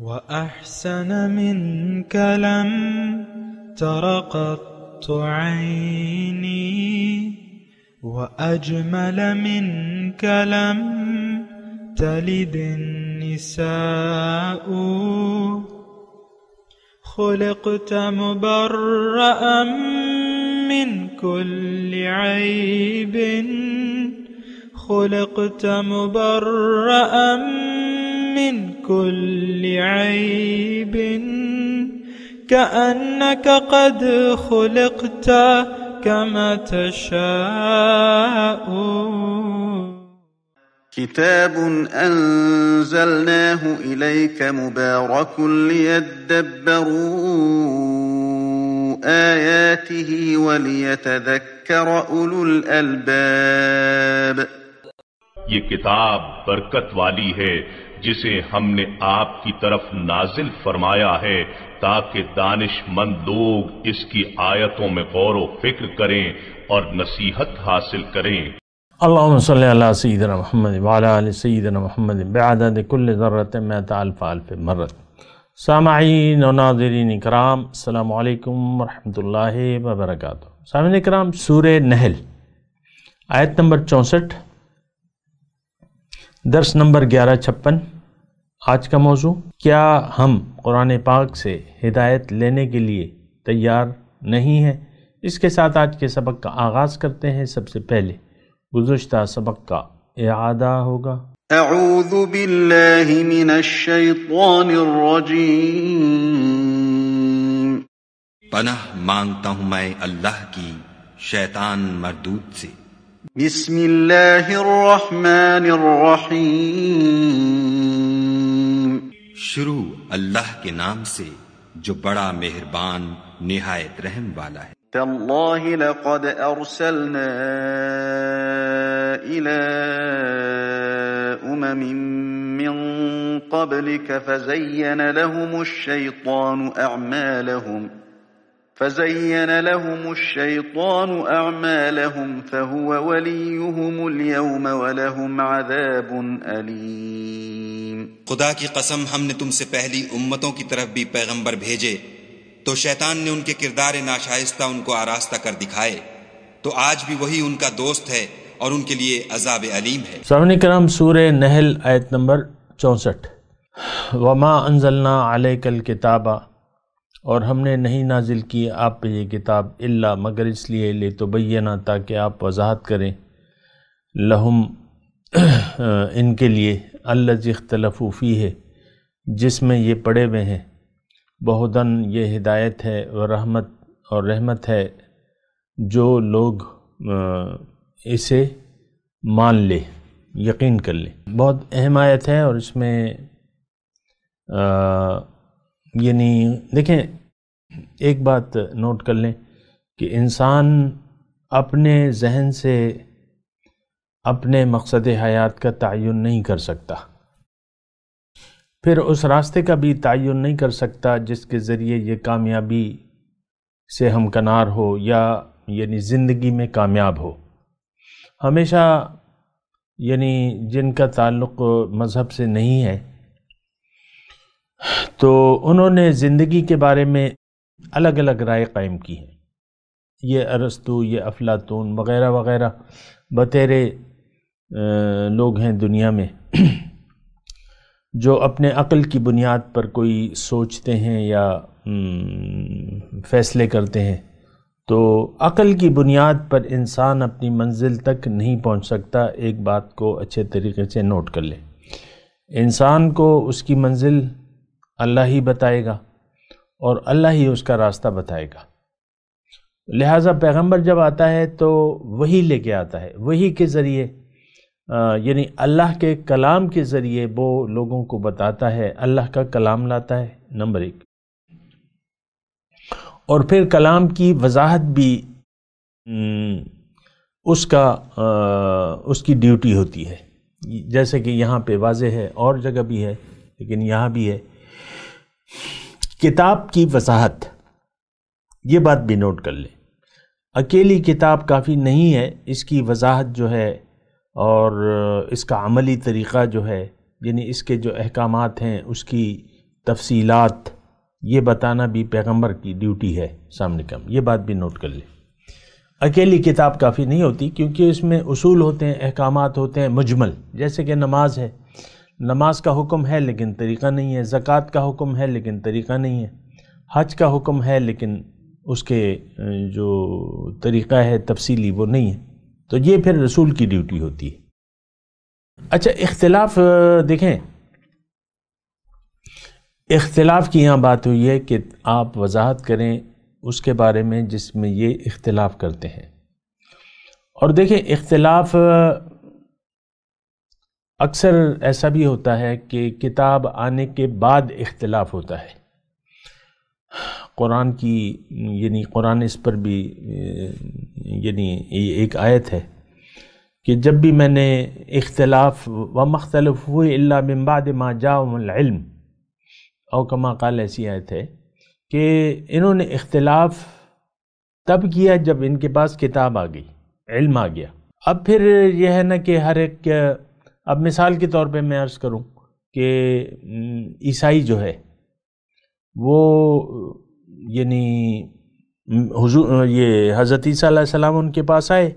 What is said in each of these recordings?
وأحسن منك لم تر قط عيني وأجمل منك لم تلد النساء خلقت مبرأ من كل عيب خلقت مبرأ من كل عيب كأنك قد خلقت كما تشاء. كتاب أنزلناه إليك مبارك ليدبروا آياته وليتذكر أولو الألباب. یہ کتاب برکت والی ہے جسے ہم نے آپ کی طرف نازل فرمایا ہے تاکہ دانش مند لوگ اس کی آیتوں میں غور و فکر کریں اور نصیحت حاصل کریں. اللہم صلی علی سیدنا محمد وعلی آل سیدنا محمد بعدد کل ذرۃ مئۃ الف الف مرۃ. سامعین و ناظرین کرام، السلام علیکم ورحمۃ اللہ وبرکاتہ. سامعین کرام، سورہ نحل آیت نمبر 64، درس نمبر 1156. آج کا موضوع: کیا ہم قرآن پاک سے ہدایت لینے کے لیے تیار نہیں ہیں؟ اس کے ساتھ آج کے سبق کا آغاز کرتے ہیں. سب سے پہلے گزشتہ سبق کا اعادہ ہوگا. اعوذ باللہ من الشیطان الرجیم. پناہ مانگتا ہوں میں اللہ کی شیطان مردود سے. بسم اللہ الرحمن الرحیم. شروع اللہ کے نام سے جو بڑا مہربان نہایت رحم والا ہے. تاللہ لقد ارسلنا الى من قبلك فزين لهم الشيطان أعمالهم فهو وليهم اليوم ولهم عذاب أليم. خدا کی قسم، ہم نے تم سے پہلی امتوں کی طرف بھی پیغمبر بھیجے تو شیطان نے ان کے کردار ناشائستہ ان کو آراستہ کر دکھائے، تو آج بھی وہی ان کا دوست ہے اور ان کے لیے عذاب علیم ہے. سامعین کرام، سورہ نحل آیت نمبر 64. وما انزلنا علیک الکتاب، اور ہم نے نہیں نازل کی آپ پہ یہ کتاب الا مگر اس لیے لتبینا، تاکہ آپ وضاحت کریں، لہم ان کے لیے، الذی اختلفوا فیہ جس میں یہ پڑے ہوئے ہیں، بہدن یہ ہدایت ہے، ورحمت اور رحمت ہے جو لوگ اسے مان لے، یقین کر لے. بہت اہم آیت ہے، اور اس میں یعنی دیکھیں، ایک بات نوٹ کر لیں کہ انسان اپنے ذہن سے اپنے مقصد حیات کا تعین نہیں کر سکتا، پھر اس راستے کا بھی تعین نہیں کر سکتا جس کے ذریعے یہ کامیابی سے ہمکنار ہو، یا یعنی زندگی میں کامیاب ہو. ہمیشہ یعنی جن کا تعلق مذہب سے نہیں ہے تو انہوں نے زندگی کے بارے میں الگ الگ رائے قائم کی ہیں. یہ ارسطو، یہ افلاطون وغیرہ وغیرہ بتیرے لوگ ہیں دنیا میں جو اپنے عقل کی بنیاد پر کوئی سوچتے ہیں یا فیصلے کرتے ہیں. تو عقل کی بنیاد پر انسان اپنی منزل تک نہیں پہنچ سکتا. ایک بات کو اچھے طریقے سے نوٹ کر لیں، انسان کو اس کی منزل اللہ ہی بتائے گا اور اللہ ہی اس کا راستہ بتائے گا. لہٰذا پیغمبر جب آتا ہے تو وہی لے کے آتا ہے، وہی کے ذریعے یعنی اللہ کے کلام کے ذریعے وہ لوگوں کو بتاتا ہے، اللہ کا کلام لاتا ہے نمبر 1، اور پھر کلام کی وضاحت بھی اس کی ڈیوٹی ہوتی ہے، جیسے کہ یہاں پہ واضح ہے، اور جگہ بھی ہے لیکن یہاں بھی ہے. کتاب کی وضاحت، یہ بات بھی نوٹ کر لیں، اکیلی کتاب کافی نہیں ہے، اس کی وضاحت جو ہے اور اس کا عملی طریقہ جو ہے، یعنی اس کے جو احکامات ہیں اس کی تفصیلات یہ بتانا بھی پیغمبر کی ڈیوٹی ہے سامنے کم، یہ بات بھی نوٹ کر لیں۔ اکیلی کتاب کافی نہیں ہوتی، کیونکہ اس میں اصول ہوتے ہیں، احکامات ہوتے ہیں مجمل، جیسے کہ نماز ہے، نماز کا حکم ہے لیکن طریقہ نہیں ہے، زکوٰۃ کا حکم ہے لیکن طریقہ نہیں ہے، حج کا حکم ہے لیکن اس کے جو طریقہ ہے تفصیلی وہ نہیں ہے، تو یہ پھر رسول کی ڈیوٹی ہوتی ہے۔ اچھا، اختلاف دیکھیں، اختلاف کی یہاں بات ہوئی ہے کہ آپ وضاحت کریں اس کے بارے میں جس میں یہ اختلاف کرتے ہیں۔ اور دیکھیں، اختلاف اکثر ایسا بھی ہوتا ہے کہ کتاب آنے کے بعد اختلاف ہوتا ہے۔ قرآن کی یعنی قرآن اس پر بھی یعنی ایک آیت ہے کہ جب بھی میں نے اختلاف وَمَا اخْتَلَفُوا إِلَّا مِن بَعْدِ مَا جَاءَهُمُ الْعِلْمُ او کما قال، ایسی آیت ہے کہ انہوں نے اختلاف تب کیا جب ان کے پاس کتاب آ گئی، علم آ گیا۔ اب پھر یہ ہے نا کہ ہر ایک، اب مثال کے طور پہ میں عرض کروں کہ عیسائی جو ہے وہ یعنی یہ حضرت عیسیٰ علیہ السلام ان کے پاس آئے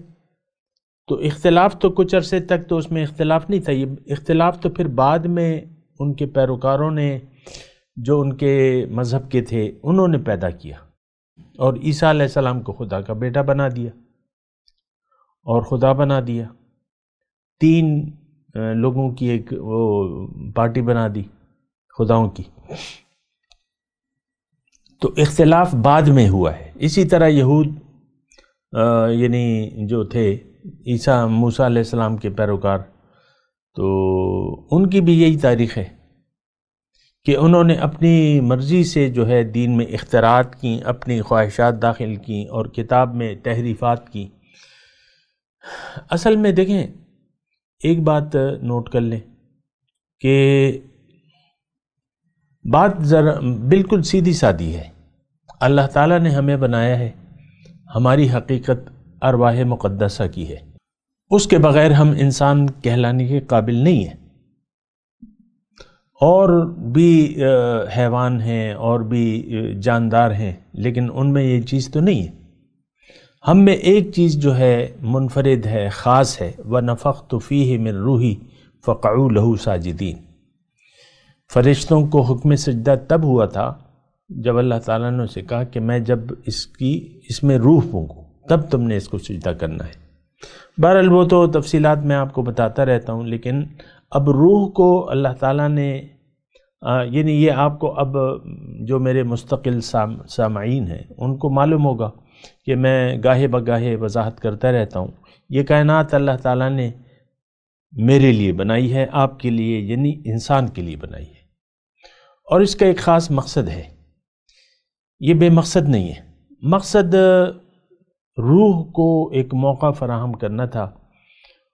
تو اختلاف تو کچھ عرصے تک تو اس میں اختلاف نہیں تھا، یہ اختلاف تو پھر بعد میں ان کے پیروکاروں نے جو ان کے مذہب کے تھے انہوں نے پیدا کیا، اور عیسیٰ علیہ السلام کو خدا کا بیٹا بنا دیا اور خدا بنا دیا، 3 لوگوں کی ایک وہ پارٹی بنا دی خداؤں کی۔ تو اختلاف بعد میں ہوا ہے۔ اسی طرح یہود یعنی جو تھے موسیٰ علیہ السلام کے پیروکار، تو ان کی بھی یہی تاریخ ہے کہ انہوں نے اپنی مرضی سے جو ہے دین میں اختراعات کی، اپنی خواہشات داخل کی اور کتاب میں تحریفات کی۔ اصل میں دیکھیں، ایک بات نوٹ کر لیں کہ بات ذرا بالکل سیدھی سادی ہے۔ اللہ تعالیٰ نے ہمیں بنایا ہے، ہماری حقیقت ارواح مقدسہ کی ہے، اس کے بغیر ہم انسان کہلانے کے قابل نہیں ہیں۔ اور بھی حیوان ہیں اور بھی جاندار ہیں، لیکن ان میں یہ چیز تو نہیں ہے۔ ہم میں ایک چیز جو ہے منفرد ہے، خاص ہے، وَنَفَخْتُ فِيهِ مِن رُوحِي فَقَعُوا لَهُ سَاجِدِينَ۔ فرشتوں کو حکم سجدہ تب ہوا تھا جب اللہ تعالیٰ نے اسے کہا کہ میں جب اس میں روح پھونکوں تب تم نے اس کو سجدہ کرنا ہے۔ بہرحال وہ تو تفصیلات میں آپ کو بتاتا رہتا ہوں، لیکن اب روح کو اللہ تعالیٰ نے یعنی یہ آپ کو اب جو میرے مستقل سامعین ہیں ان کو معلوم ہوگا کہ میں گاہے بگاہے وضاحت کرتا رہتا ہوں، یہ کائنات اللہ تعالیٰ نے میرے لیے بنائی ہے، آپ کے لیے یعنی انسان کے لیے بنائی ہے، اور اس کا ایک خاص مقصد ہے، یہ بے مقصد نہیں ہے۔ مقصد روح کو ایک موقع فراہم کرنا تھا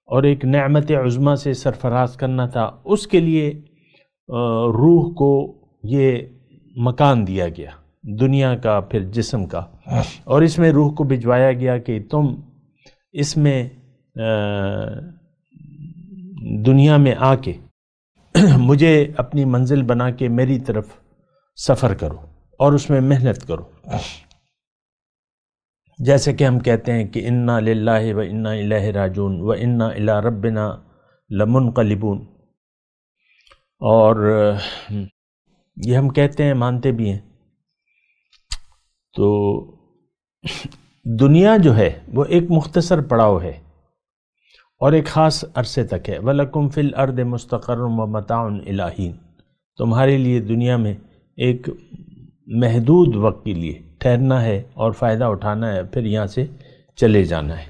اور ایک نعمت عظمیٰ سے سرفراز کرنا تھا، اس کے لیے روح کو یہ مکان دیا گیا، دنیا کا پھر جسم کا، اور اس میں روح کو بھجوایا گیا کہ تم اس میں دنیا میں آ کے مجھے اپنی منزل بنا کے میری طرف سفر کرو اور اس میں محنت کرو۔ جیسے کہ ہم کہتے ہیں کہ انا للہ و انا الیہ راجعون و انا الی ربنا لمنقلبون، اور یہ ہم کہتے ہیں، مانتے بھی ہیں۔ تو دنیا جو ہے وہ ایک مختصر پڑاؤ ہے اور ایک خاص عرصے تک ہے۔ وَلَكُمْ فِي الْأَرْضِ مُسْتَقَرٌّ وَمَتَاعٌ إِلَىٰ حِينٍ، تمہارے لیے دنیا میں ایک محدود وقت کے لیے ٹھہرنا ہے اور فائدہ اٹھانا ہے، پھر یہاں سے چلے جانا ہے۔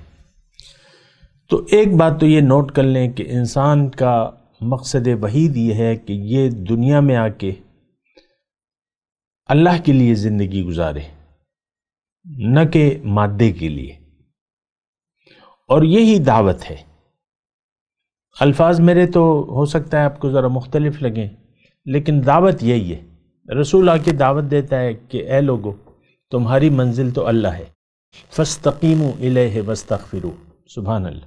تو ایک بات تو یہ نوٹ کر لیں کہ انسان کا مقصد وحید یہ ہے کہ یہ دنیا میں آ کے اللہ کے لیے زندگی گزارے، نہ کہ مادے کے لیے، اور یہی دعوت ہے۔ الفاظ میرے تو ہو سکتا ہے آپ کو ذرا مختلف لگیں، لیکن دعوت یہی ہے۔ رسول آ کے دعوت دیتا ہے کہ اے لوگو، تمہاری منزل تو اللہ ہے، فاستقیموا الیہ واستغفروا، سبحان اللہ۔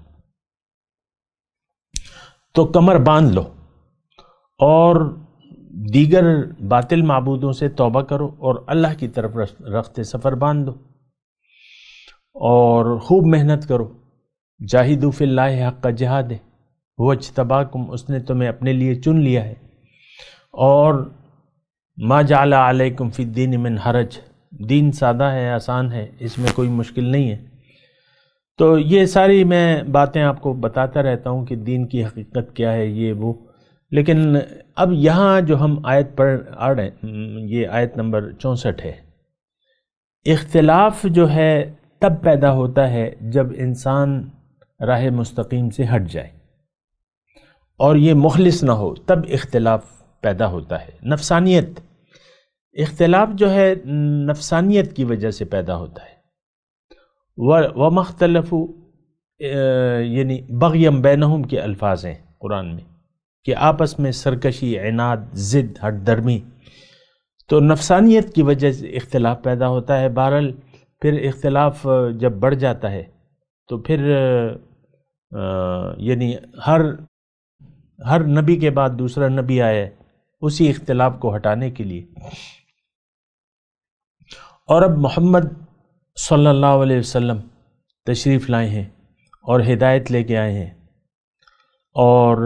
تو کمر باندھ لو اور دیگر باطل معبودوں سے توبہ کرو اور اللہ کی طرف رخت سفر باندھ دو اور خوب محنت کرو. جاہدوا فی اللہ حق جہاد هو اجتباکم، اس نے تمہیں اپنے لیے چن لیا ہے. اور ما جعل علیکم فی الدین من حرج، دین سادہ ہے، آسان ہے، اس میں کوئی مشکل نہیں ہے. تو یہ ساری میں باتیں آپ کو بتاتا رہتا ہوں کہ دین کی حقیقت کیا ہے، یہ وہ. لیکن اب یہاں جو ہم آیت پڑھ رہے ہیں، یہ آیت نمبر 64 ہے. اختلاف جو ہے تب پیدا ہوتا ہے جب انسان راہ مستقیم سے ہٹ جائے اور یہ مخلص نہ ہو، تب اختلاف پیدا ہوتا ہے. نفسانیت، اختلاف جو ہے نفسانیت کی وجہ سے پیدا ہوتا ہے. وَمَا اخْتَلَفُوا یعنی بغیم بینہم کے الفاظ ہیں قرآن میں کہ آپس میں سرکشی، عناد، ضد، ہٹ درمی. تو نفسانیت کی وجہ سے اختلاف پیدا ہوتا ہے. بہرحال پھر اختلاف جب بڑھ جاتا ہے تو پھر یعنی ہر نبی کے بعد دوسرا نبی آیا اسی اختلاف کو ہٹانے کے لیے. اور اب محمد صلی اللہ علیہ وسلم تشریف لائے ہیں اور ہدایت لے کے آئے ہیں اور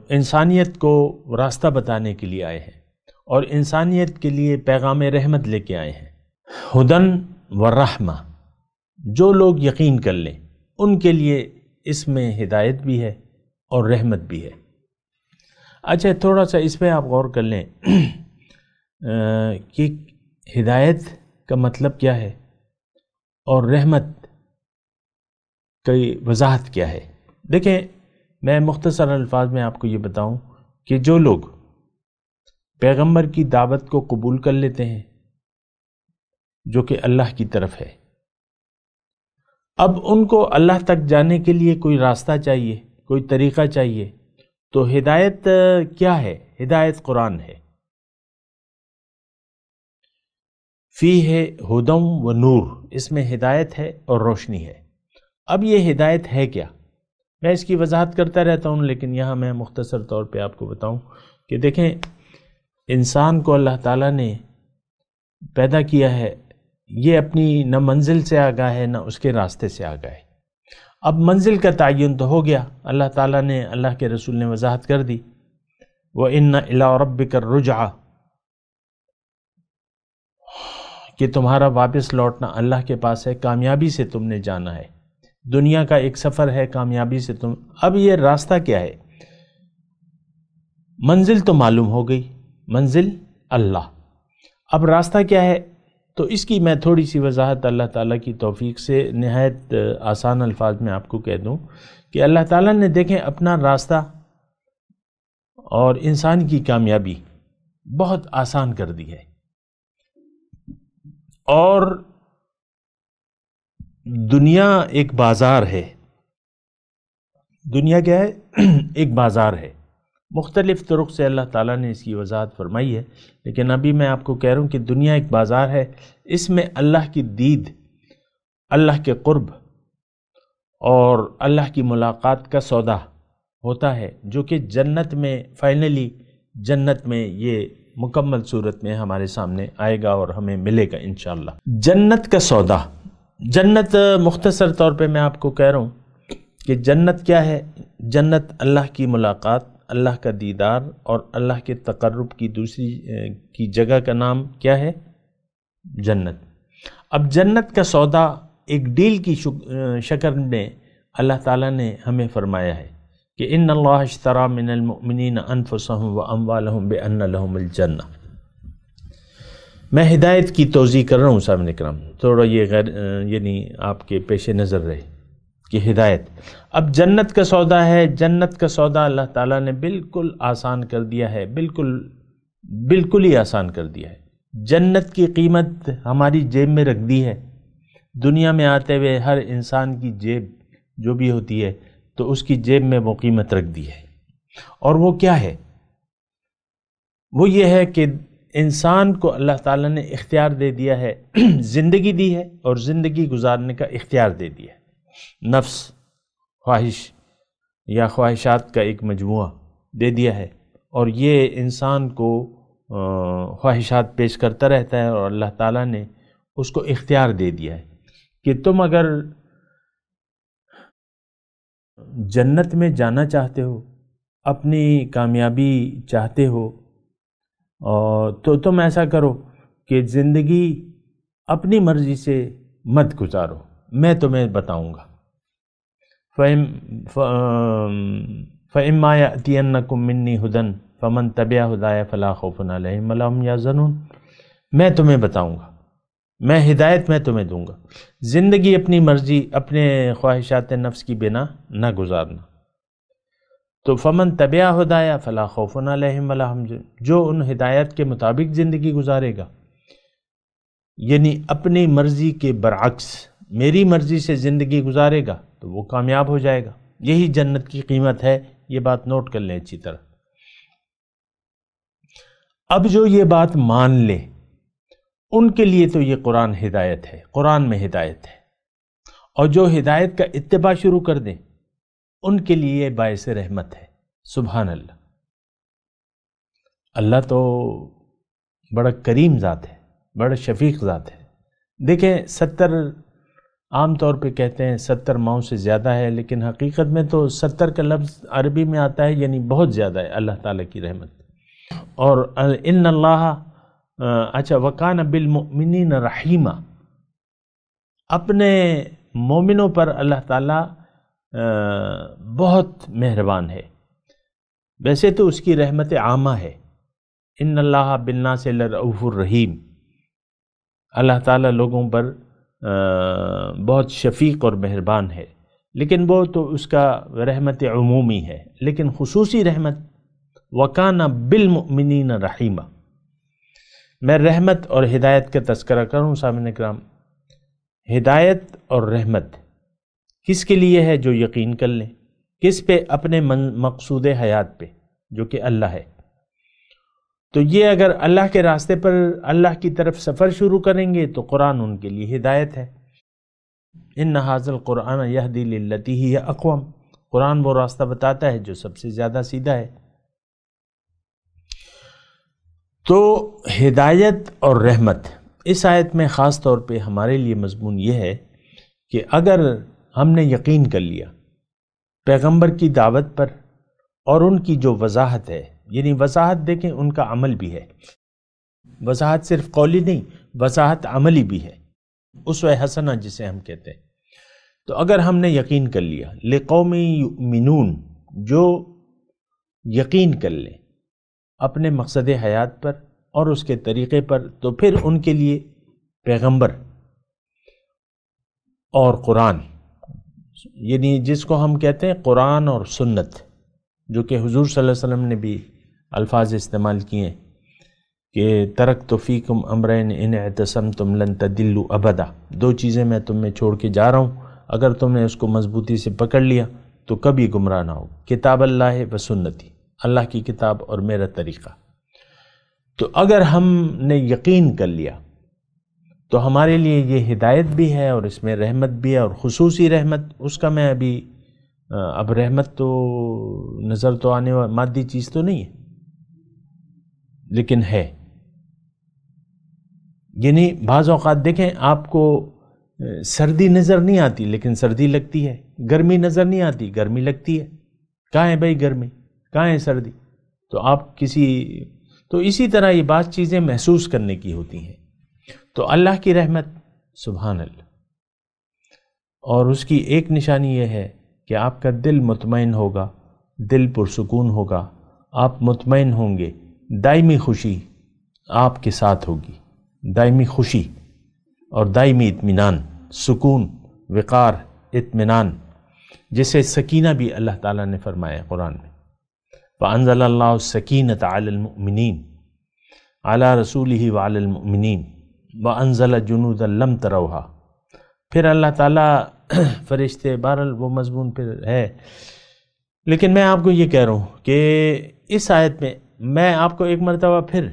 انسانیت کو راستہ بتانے کے لیے آئے ہیں اور انسانیت کے لیے پیغام رحمت لے کے آئے ہیں. ہدن و رحمہ، جو لوگ یقین کر لیں ان کے لیے اس میں ہدایت بھی ہے اور رحمت بھی ہے. اچھا تھوڑا سا اس پہ آپ غور کر لیں کہ ہدایت کا مطلب کیا ہے اور رحمت کی وضاحت کیا ہے. دیکھیں میں مختصر الفاظ میں آپ کو یہ بتاؤں کہ جو لوگ پیغمبر کی دعوت کو قبول کر لیتے ہیں جو کہ اللہ کی طرف ہے، اب ان کو اللہ تک جانے کے لیے کوئی راستہ چاہیے، کوئی طریقہ چاہیے. تو ہدایت کیا ہے؟ ہدایت قرآن ہے. فی ہے ہدم و نور، اس میں ہدایت ہے اور روشنی ہے. اب یہ ہدایت ہے کیا؟ میں اس کی وضاحت کرتا رہتا ہوں لیکن یہاں میں مختصر طور پہ آپ کو بتاؤں کہ دیکھیں انسان کو اللہ تعالیٰ نے پیدا کیا ہے، یہ اپنی نہ منزل سے آگاہ ہے نہ اس کے راستے سے آگاہ ہے. اب منزل کا تعین تو ہو گیا، اللہ تعالیٰ نے، اللہ کے رسول نے وضاحت کر دی. وَإِنَّ إِلَىٰ رَبِّكَ الرُّجْعَىٰ، کہ تمہارا واپس لوٹنا اللہ کے پاس ہے، کامیابی سے تم نے جانا ہے. دنیا کا ایک سفر ہے، کامیابی سے تم. اب یہ راستہ کیا ہے؟ منزل تو معلوم ہو گئی، منزل اللہ. اب راستہ کیا ہے؟ تو اس کی میں تھوڑی سی وضاحت اللہ تعالیٰ کی توفیق سے نہایت آسان الفاظ میں آپ کو کہہ دوں کہ اللہ تعالیٰ نے دیکھیں اپنا راستہ اور انسان کی کامیابی بہت آسان کر دی ہے. اور دنیا ایک بازار ہے. دنیا کیا ہے؟ ایک بازار ہے. مختلف طرق سے اللہ تعالیٰ نے اس کی وضاحت فرمائی ہے لیکن ابھی میں آپ کو کہہ رہا ہوں کہ دنیا ایک بازار ہے. اس میں اللہ کی دید، اللہ کے قرب اور اللہ کی ملاقات کا سودا ہوتا ہے جو کہ جنت میں فائنلی جنت میں یہ مکمل صورت میں ہمارے سامنے آئے گا اور ہمیں ملے گا انشاءاللہ. جنت کا سودا، جنت مختصر طور پہ میں آپ کو کہہ رہا ہوں کہ جنت کیا ہے؟ جنت اللہ کی ملاقات، اللہ کا دیدار اور اللہ کے تقرب کی دوسری کی جگہ کا نام کیا ہے؟ جنت. اب جنت کا سودا ایک ڈیل کی شکل میں اللہ تعالیٰ نے ہمیں فرمایا ہے کہ ان اللہ اشتری من المؤمنین انفسهم واموالهم بان لهم الجنہ. میں ہدایت کی توضیح کر رہا ہوں سامعین کرام، تھوڑا یہ یعنی آپ کے پیش نظر رہے کہ ہدایت. اب جنت کا سودا ہے. جنت کا سودا اللہ تعالیٰ نے بالکل آسان کر دیا ہے، بالکل ہی آسان کر دیا ہے. جنت کی قیمت ہماری جیب میں رکھ دی ہے. دنیا میں آتے ہوئے ہر انسان کی جیب جو بھی ہوتی ہے تو اس کی جیب میں وہ قیمت رکھ دی ہے. اور وہ کیا ہے؟ وہ یہ ہے کہ انسان کو اللہ تعالیٰ نے اختیار دے دیا ہے، زندگی دی ہے اور زندگی گزارنے کا اختیار دے دیا ہے. نفس، خواہش یا خواہشات کا ایک مجموعہ دے دیا ہے اور یہ انسان کو خواہشات پیش کرتا رہتا ہے، اور اللہ تعالیٰ نے اس کو اختیار دے دیا ہے کہ تم اگر جنت میں جانا چاہتے ہو، اپنی کامیابی چاہتے ہو، تو تم ایسا کرو کہ زندگی اپنی مرضی سے مت گزارو، میں تمہیں بتاؤں گا۔ فَإِمَّا يَأْتِيَنَّكُم مِّنِّي هُدًى فَمَن تَبِعَ هُدَايَ فَلَا خَوْفٌ عَلَيْهِمْ وَلَا هُمْ يَحْزَنُونَ، میں تمہیں بتاؤں گا، میں ہدایت میں تمہیں دوں گا، زندگی اپنی مرضی، اپنے خواہشات نفس کی بنا نہ گزارنا۔ تو فمن تبع ہدایا فلا خوف علیہم ولا ہم، جو ان ہدایت کے مطابق زندگی گزارے گا، یعنی اپنی مرضی کے برعکس میری مرضی سے زندگی گزارے گا تو وہ کامیاب ہو جائے گا۔ یہی جنت کی قیمت ہے، یہ بات نوٹ کر لیں اچھی طرح۔ اب جو یہ بات مان لے ان کے لیے تو یہ قرآن ہدایت ہے، قرآن میں ہدایت ہے، اور جو ہدایت کا اتباع شروع کر دیں ان کے لیے باعث رحمت ہے۔ سبحان اللہ، اللہ تو بڑا کریم ذات ہے، بڑا شفیق ذات ہے۔ دیکھیں 70 عام طور پہ کہتے ہیں 70 ماؤں سے زیادہ ہے، لیکن حقیقت میں تو 70 کا لفظ عربی میں آتا ہے، یعنی بہت زیادہ ہے اللہ تعالیٰ کی رحمت۔ اور ان اللہ وکان بالمؤمنین رحیمہ، اپنے مومنوں پر اللہ تعالیٰ بہت مہربان ہے۔ ویسے تو اس کی رحمت عامہ ہے، ان اللہ بالناس لرؤوف الرحیم، اللہ تعالیٰ لوگوں پر بہت شفیق اور مہربان ہے، لیکن وہ تو اس کا رحمت عمومی ہے، لیکن خصوصی رحمت وَكَانَ بِالْمُؤْمِنِينَ رَحِيمًا۔ میں رحمت اور ہدایت کا تذکرہ کروں سامعین کرام۔ ہدایت اور رحمت کس کے لیے ہے؟ جو یقین کر لیں۔ کس پہ؟ اپنے مقصود حیات پہ، جو کہ اللہ ہے۔ تو یہ اگر اللہ کے راستے پر اللہ کی طرف سفر شروع کریں گے تو قرآن ان کے لیے ہدایت ہے۔ ان ھذا القرآن یہدی للتی ہی اقوم، قرآن وہ راستہ بتاتا ہے جو سب سے زیادہ سیدھا ہے۔ تو ہدایت اور رحمت اس آیت میں خاص طور پہ ہمارے لیے مضمون یہ ہے کہ اگر ہم نے یقین کر لیا پیغمبر کی دعوت پر اور ان کی جو وضاحت ہے، یعنی وضاحت دیکھیں ان کا عمل بھی ہے، وضاحت صرف قولی نہیں، وضاحت عملی بھی ہے، اسوہ حسنہ جسے ہم کہتے ہیں۔ تو اگر ہم نے یقین کر لیا لقوم یؤمنون، جو یقین کر لیں اپنے مقصد حیات پر اور اس کے طریقے پر، تو پھر ان کے لیے پیغمبر اور قرآن، یعنی جس کو ہم کہتے ہیں قرآن اور سنت، جو کہ حضور صلی اللہ علیہ وسلم نے بھی الفاظ استعمال کیے ہیں کہ ترکت فیکم امرین ان اعتصمتم لن تضلوا ابدا، دو چیزیں میں تم میں چھوڑ کے جا رہا ہوں، اگر تم نے اس کو مضبوطی سے پکڑ لیا تو کبھی گمراہ نہ ہو، کتاب اللہ و سنتی، اللہ کی کتاب اور میرا طریقہ۔ تو اگر ہم نے یقین کر لیا تو ہمارے لیے یہ ہدایت بھی ہے اور اس میں رحمت بھی ہے، اور خصوصی رحمت اس کا میں اب رحمت تو نظر تو آنے والی مادی چیز تو نہیں ہے، لیکن ہے۔ یعنی بعض اوقات دیکھیں آپ کو سردی نظر نہیں آتی لیکن سردی لگتی ہے، گرمی نظر نہیں آتی گرمی لگتی ہے، کہاں ہے بھائی گرمی، کہاں ہے سردی؟ تو اسی طرح یہ بعض چیزیں محسوس کرنے کی ہوتی ہیں۔ تو اللہ کی رحمت، سبحان اللہ، اور اس کی ایک نشانی یہ ہے کہ آپ کا دل مطمئن ہوگا، دل پرسکون ہوگا، آپ مطمئن ہوں گے، دائمی خوشی آپ کے ساتھ ہوگی، دائمی خوشی اور دائمی اطمینان، سکون، وقار، اطمینان، جسے سکینہ بھی اللہ تعالیٰ نے فرمایا قرآن میں، فَأَنزَلَ اللَّهُ السَّكِينَةَ عَلَى الْمُؤْمِنِينَ عَلَى رَسُولِهِ وَعَلَى الْمُؤْمِنِينَ وَأَنزَلَ جُنُودًا لَمْ تَرَوْهَا۔ پھر اللہ تعالیٰ فرشتے، بہرحال وہ مضمون پھر ہے، لیکن میں آپ کو یہ کہہ رہا ہوں کہ اس آیت میں آپ کو ایک مرتبہ پھر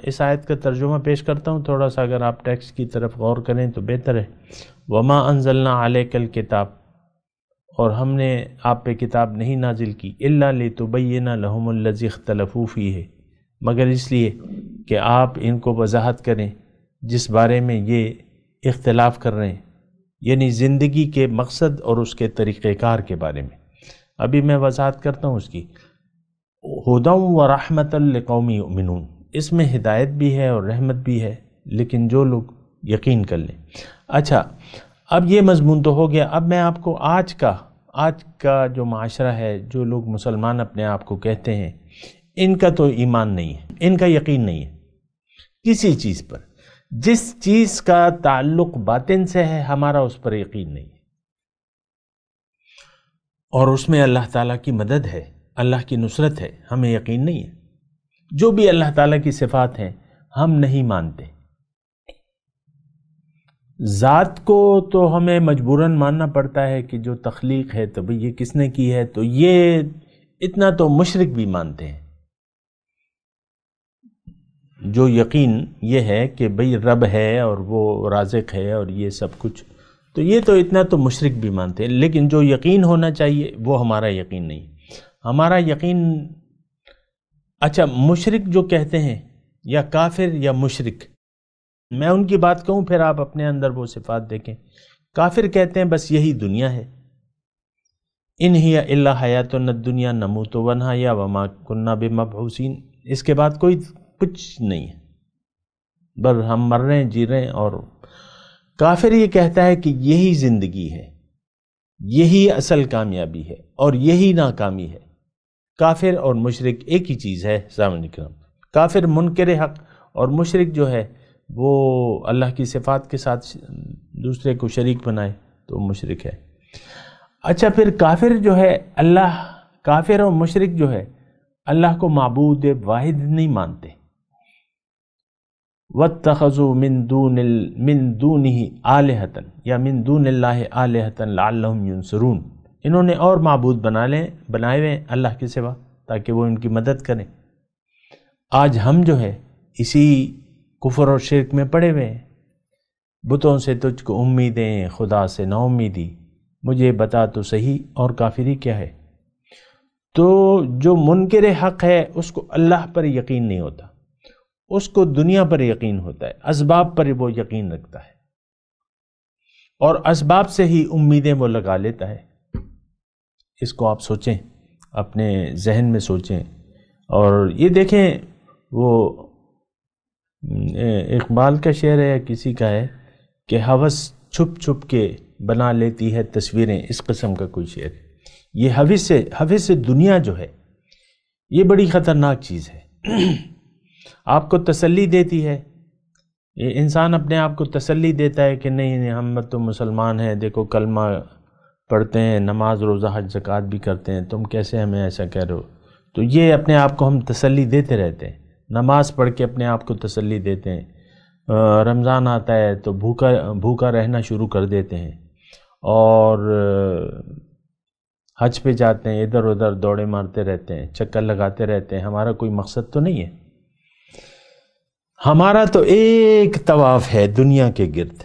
اس آیت کا ترجمہ پیش کرتا ہوں تھوڑا سا، اگر آپ ٹیکسٹ کی طرف غور کریں تو بہتر ہے۔ وَمَا أَنزَلْنَا عَلَيْكَ الْكِتَابَ، اور ہم نے آپ پہ کتاب نہیں نازل کی، إِلَّا لِتُبَيِّنَ لَهُمُ الَّذِي اخْتَلَفُوا فِيهِ، مگر اس لیے کہ آپ ان کو وضاحت کریں جس بارے میں یہ اختلاف کر رہے ہیں، یعنی زندگی کے مقصد اور اس کے طریقہ کار کے بارے میں۔ ابھی میں وضاحت کرتا ہوں اس کی۔ ہدی و رحمۃ لقوم یؤمنون، اس میں ہدایت بھی ہے اور رحمت بھی ہے، لیکن جو لوگ یقین کر لیں۔ اچھا، اب یہ مضمون تو ہو گیا۔ اب میں آپ کو آج کا جو معاشرہ ہے، جو لوگ مسلمان اپنے آپ کو کہتے ہیں، ان کا تو ایمان نہیں ہے، ان کا یقین نہیں ہے کسی چیز پر۔ جس چیز کا تعلق باطن سے ہے، ہمارا اس پر یقین نہیں ہے، اور اس میں اللہ تعالیٰ کی مدد ہے، اللہ کی نصرت ہے، ہمیں یقین نہیں ہے۔ جو بھی اللہ تعالیٰ کی صفات ہیں ہم نہیں مانتے۔ ذات کو تو ہمیں مجبوراً ماننا پڑتا ہے کہ جو تخلیق ہے تو بھئی یہ کس نے کی ہے، تو یہ اتنا تو مشرک بھی مانتے ہیں۔ جو یقین یہ ہے کہ بھئی رب ہے اور وہ رازق ہے اور یہ سب کچھ، تو یہ تو اتنا تو مشرک بھی مانتے ہیں، لیکن جو یقین ہونا چاہیے وہ ہمارا یقین نہیں۔ ہمارا یقین، اچھا مشرک جو کہتے ہیں یا کافر یا مشرک، میں ان کی بات کہوں پھر آپ اپنے اندر وہ صفات دیکھیں۔ کافر کہتے ہیں بس یہی دنیا ہے، ان ہی الا حیاتنا الدنیا نموت ونحیا وما کننا بمبعوثین، اس کے بعد کوئی کچھ نہیں ہے، بس ہم مر رہے ہیں جی رہے ہیں۔ اور کافر یہ کہتا ہے کہ یہی زندگی ہے، یہی اصل کامیابی ہے اور یہی ناکامی ہے۔ کافر اور مشرک ایک ہی چیز ہے سامنے کرام۔ کافر منکر حق، اور مشرک جو ہے وہ اللہ کی صفات کے ساتھ دوسرے کو شریک بنائے تو مشرک ہے۔ اچھا، پھر کافر جو ہے کافر اور مشرک جو ہے اللہ کو معبود واحد نہیں مانتے۔ وَاتَّخَذُوا مِن دُونِهِ آلِهَةً یا من دون اللہ آلِهَةً لَعَلَّهُمْ يُنصَرُونَ، انہوں نے اور معبود بنائے ہوئے اللہ کے سوا تاکہ وہ ان کی مدد کریں۔ آج ہم جو ہے اسی کفر اور شرک میں پڑے ہوئے ہیں۔ بتوں سے تجھ کو امیدیں، خدا سے نا امیدی، مجھے بتا تو صحیح اور کافری کیا ہے۔ تو جو منکر حق ہے اس کو اللہ پر یقین نہیں ہوتا، اس کو دنیا پر یقین ہوتا ہے، اسباب پر وہ یقین رکھتا ہے، اور اسباب سے ہی امیدیں وہ لگا لیتا ہے۔ اس کو آپ سوچیں، اپنے ذہن میں سوچیں، اور یہ دیکھیں، وہ اقبال کا شعر ہے یا کسی کا ہے کہ ہوس چھپ چھپ کے بنا لیتی ہے تصویریں، اس قسم کا کوئی شعر ہے۔ یہ ہوس سے دنیا جو ہے یہ بڑی خطرناک چیز ہے۔ آپ کو تسلی دیتی ہے، یہ انسان اپنے آپ کو تسلی دیتا ہے کہ نہیں ہم تو مسلمان ہیں، دیکھو کلمہ پڑھتے ہیں، نماز روزہ حج زکوٰۃ بھی کرتے ہیں، تم کیسے ہمیں ایسا کہہ رہے ہو۔ تو یہ اپنے آپ کو ہم تسلی دیتے رہتے ہیں، نماز پڑھ کے اپنے آپ کو تسلی دیتے ہیں۔ رمضان آتا ہے تو بھوکا رہنا شروع کر دیتے ہیں، اور حج پہ جاتے ہیں، ادھر ادھر دوڑے مارتے رہتے ہیں، چکر لگاتے رہتے ہیں۔ ہمارا کوئی مقصد تو نہیں ہے، ہمارا تو ایک طواف ہے دنیا کے گرد۔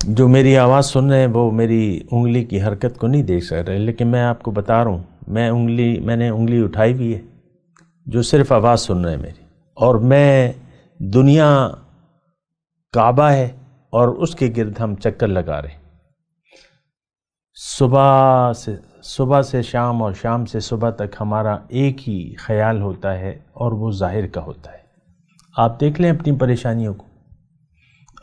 جو میری آواز سن رہے ہیں وہ میری انگلی کی حرکت کو نہیں دیکھ سک رہے، لیکن میں آپ کو بتا رہا ہوں، میں نے انگلی اٹھائی ہوئی ہے، جو صرف آواز سن رہے ہیں میری، اور میں دنیا کعبہ ہے اور اس کے گرد ہم چکر لگا رہے ہیں۔ صبح سے شام اور شام سے صبح تک ہمارا ایک ہی خیال ہوتا ہے، اور وہ ظاہر کا ہوتا ہے۔ آپ دیکھ لیں اپنی پریشانیوں کو،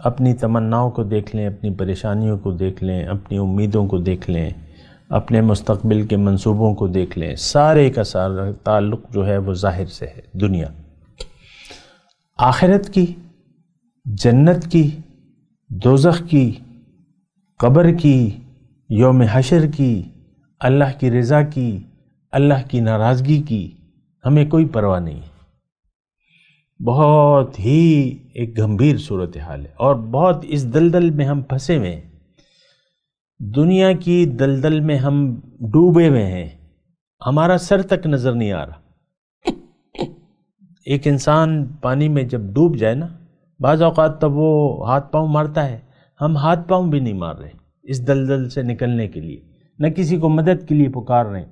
اپنی تمناؤں کو دیکھ لیں، اپنی پریشانیوں کو دیکھ لیں، اپنی امیدوں کو دیکھ لیں، اپنے مستقبل کے منصوبوں کو دیکھ لیں، سارے کا سارا تعلق جو ہے وہ ظاہر سے ہے، دنیا۔ آخرت کی، جنت کی، دوزخ کی، قبر کی، یوم حشر کی، اللہ کی رضا کی، اللہ کی ناراضگی کی ہمیں کوئی پرواہ نہیں ہے۔ بہت ہی ایک گمبھیر صورتحال ہے، اور بہت اس دلدل میں ہم پھنسے ہوئے ہیں، دنیا کی دلدل میں ہم ڈوبے ہوئے ہیں، ہمارا سر تک نظر نہیں آ رہا۔ ایک انسان پانی میں جب ڈوب جائے نا، بعض اوقات تب وہ ہاتھ پاؤں مارتا ہے، ہم ہاتھ پاؤں بھی نہیں مار رہے اس دلدل سے نکلنے کے لیے، نہ کسی کو مدد کے لیے پکار رہے ہیں۔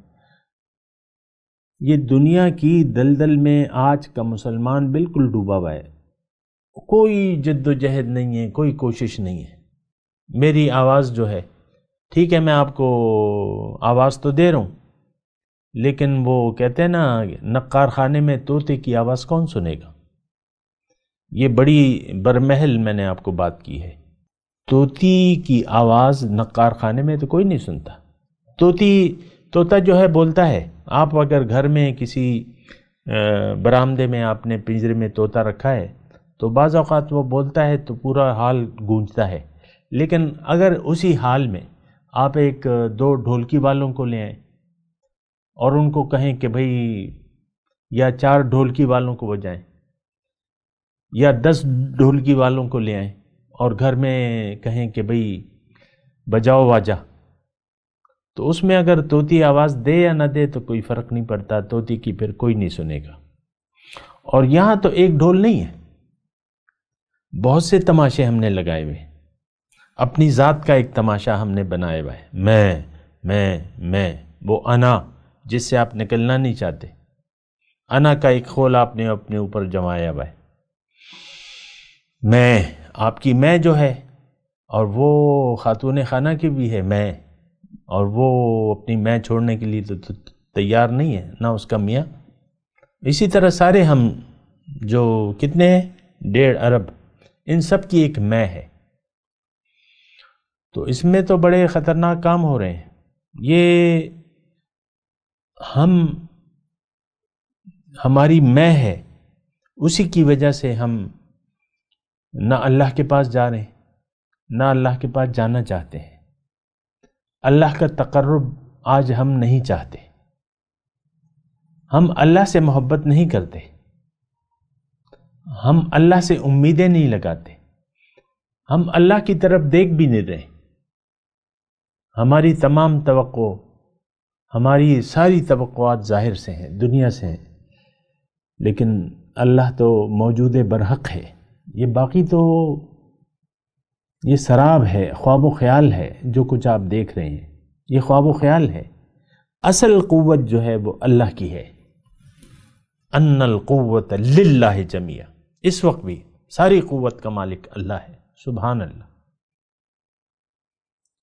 یہ دنیا کی دلدل میں آج کا مسلمان بالکل ڈوبا ہوا ہے، کوئی جد و جہد نہیں ہے، کوئی کوشش نہیں ہے۔ میری آواز جو ہے، ٹھیک ہے میں آپ کو آواز تو دے رہا ہوں، لیکن وہ کہتے ہیں نا نقار خانے میں طوطے کی آواز کون سنے گا؟ یہ بڑی برمحل میں نے آپ کو بات کی ہے۔ طوطی کی آواز نقار خانے میں تو کوئی نہیں سنتا۔ طوطا جو ہے بولتا ہے، آپ اگر گھر میں کسی برآمدے میں آپ نے پنجرے میں طوطا رکھا ہے تو بعض اوقات وہ بولتا ہے تو پورا حال گونجتا ہے، لیکن اگر اسی حال میں آپ ایک 2 ڈھولکی والوں کو لے آئیں اور ان کو کہیں کہ بھئی یا 4 ڈھولکی والوں کو بجائیں یا 10 ڈھولکی والوں کو لے آئیں اور گھر میں کہیں کہ بھئی بجاؤ واجا، تو اس میں اگر طوطی آواز دے یا نہ دے تو کوئی فرق نہیں پڑتا، طوطی کی پھر کوئی نہیں سنے گا۔ اور یہاں تو ایک ڈھول نہیں ہے، بہت سے تماشے ہم نے لگائے ہوئے، اپنی ذات کا ایک تماشا ہم نے بنایا ہوا ہے، میں وہ انا جس سے آپ نکلنا نہیں چاہتے، انا کا ایک خول آپ نے اپنے اوپر جمایا ہوا ہے، میں آپ کی میں جو ہے، اور وہ خاتون خانہ کی بھی ہے میں، اور وہ اپنی میں چھوڑنے کے لیے تو تیار نہیں ہے، نہ اس کا میاں۔ اسی طرح سارے ہم جو کتنے ہیں 1.5 ارب، ان سب کی ایک میں ہے، تو اس میں تو بڑے خطرناک کام ہو رہے ہیں۔ یہ ہماری میں ہے، اسی کی وجہ سے ہم نہ اللہ کے پاس جا رہے ہیں، نہ اللہ کے پاس جانا چاہتے ہیں۔ اللہ کا تقرب آج ہم نہیں چاہتے، ہم اللہ سے محبت نہیں کرتے، ہم اللہ سے امیدیں نہیں لگاتے، ہم اللہ کی طرف دیکھ بھی نہیں رہے۔ ہماری تمام توقع، ہماری ساری توقعات ظاہر سے ہیں، دنیا سے ہیں، لیکن اللہ تو موجود برحق ہے۔ یہ باقی تو یہ سراب ہے، خواب و خیال ہے، جو کچھ آپ دیکھ رہے ہیں یہ خواب و خیال ہے۔ اصل قوت جو ہے وہ اللہ کی ہے، ان القوت للہ جمیعا، اس وقت بھی ساری قوت کا مالک اللہ ہے، سبحان اللہ۔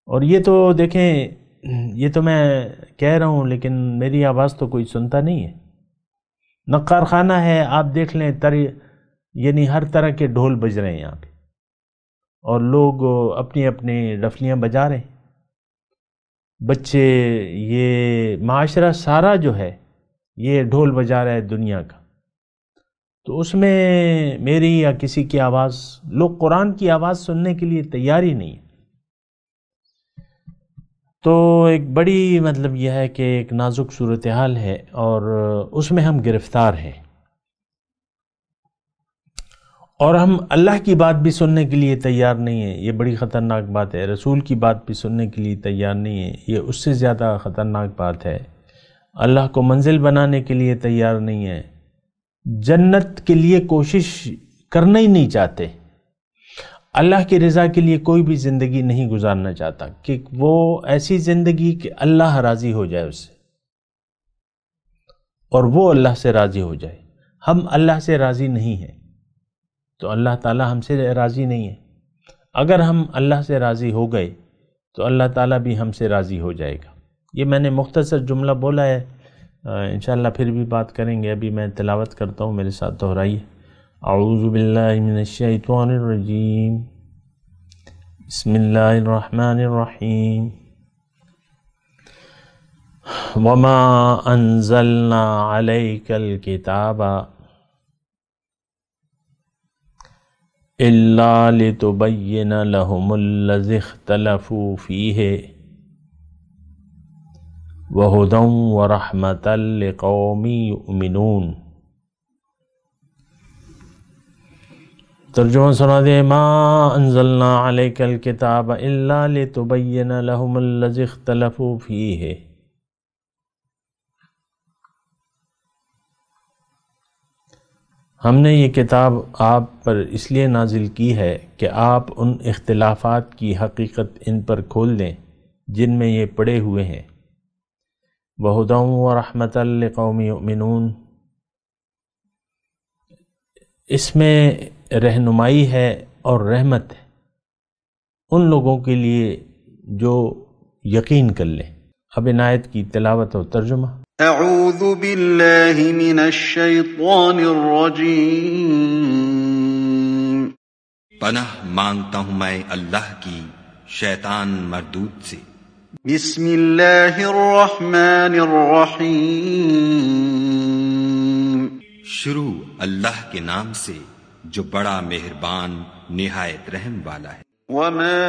اور یہ تو دیکھیں، یہ تو میں کہہ رہا ہوں لیکن میری آواز تو کوئی سنتا نہیں ہے۔ نقار خانہ ہے، آپ دیکھ لیں یعنی ہر طرح کے ڈھول بج رہے ہیں یہاں پہ، اور لوگ اپنی اپنی ڈفلیاں بجا رہے ہیں، بچے، یہ معاشرہ سارا جو ہے یہ ڈھول بجا رہا ہے دنیا کا، تو اس میں میری یا کسی کی آواز، لوگ قرآن کی آواز سننے کے لیے تیار ہی نہیں ہے۔ تو ایک بڑی مطلب یہ ہے کہ ایک نازک صورتحال ہے، اور اس میں ہم گرفتار ہیں، اور ہم اللہ کی بات بھی سننے کے لیے تیار نہیں ہیں۔ یہ بڑی خطرناک بات ہے۔ رسول کی بات بھی سننے کے لیے تیار نہیں ہے، یہ اس سے زیادہ خطرناک بات ہے۔ اللہ کو منزل بنانے کے لیے تیار نہیں ہے، جنت کے لیے کوشش کرنا ہی نہیں چاہتے، اللہ کی رضا کے لیے کوئی بھی زندگی نہیں گزارنا چاہتا کہ وہ ایسی زندگی کہ اللہ راضی ہو جائے اس سے، اور وہ اللہ سے راضی ہو جائے۔ ہم اللہ سے راضی نہیں ہیں تو اللہ تعالیٰ ہم سے راضی نہیں ہے۔ اگر ہم اللہ سے راضی ہو گئے تو اللہ تعالیٰ بھی ہم سے راضی ہو جائے گا۔ یہ میں نے مختصر جملہ بولا ہے، انشاءاللہ پھر بھی بات کریں گے۔ ابھی میں تلاوت کرتا ہوں، میرے ساتھ دہرائیے۔ اعوذ باللہ من الشیطان الرجیم، بسم اللہ الرحمن الرحیم۔ وما انزلنا علیک الکتاب الا لتبین لهم الذی اختلفوا فیہ وہدی ورحمۃ لقوم یؤمنون۔ ترجمہ سنا دے۔ ما انزلنا علیک الکتاب الا لتبین لهم الذی اختلفوا فیہ، ہم نے یہ کتاب آپ پر اس لیے نازل کی ہے کہ آپ ان اختلافات کی حقیقت ان پر کھول دیں جن میں یہ پڑے ہوئے ہیں۔ وہدی ورحمۃ لقوم یؤمنون، اس میں رہنمائی ہے اور رحمت ہے ان لوگوں کے لیے جو یقین کر لیں۔ اب ان آیت کی تلاوت اور ترجمہ۔ اعوذ باللہ من الشیطان الرجیم، پناہ مانگتا ہوں میں اللہ کی شیطان مردود سے۔ بسم اللہ الرحمن الرحیم، شروع اللہ کے نام سے جو بڑا مہربان نہایت رحم والا ہے۔ وما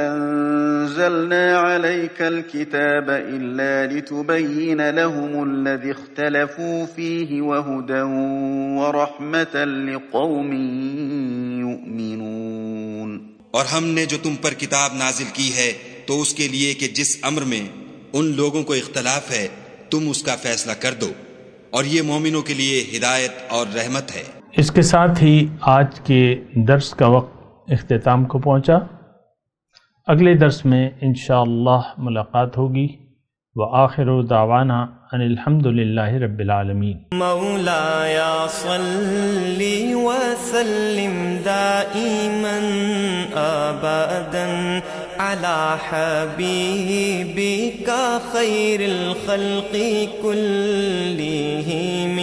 انزلنا عليك الكتاب الا لتبين لهم الذي اختلفوا فيه وهدى ورحمة لقوم يؤمنون، اور ہم نے جو تم پر کتاب نازل کی ہے تو اس کے لیے کہ جس امر میں ان لوگوں کو اختلاف ہے تم اس کا فیصلہ کر دو، اور یہ مومنوں کے لیے ہدایت اور رحمت ہے۔ اس کے ساتھ ہی آج کے درس کا وقت اختتام کو پہنچا۔ اگلے درس میں انشاءاللہ ملاقات ہوگی۔ وآخر دعوانا ان الحمد للہ رب العالمین۔ مولاي صل وسلم دائما ابدا على حبيبك خير الخلق كلهم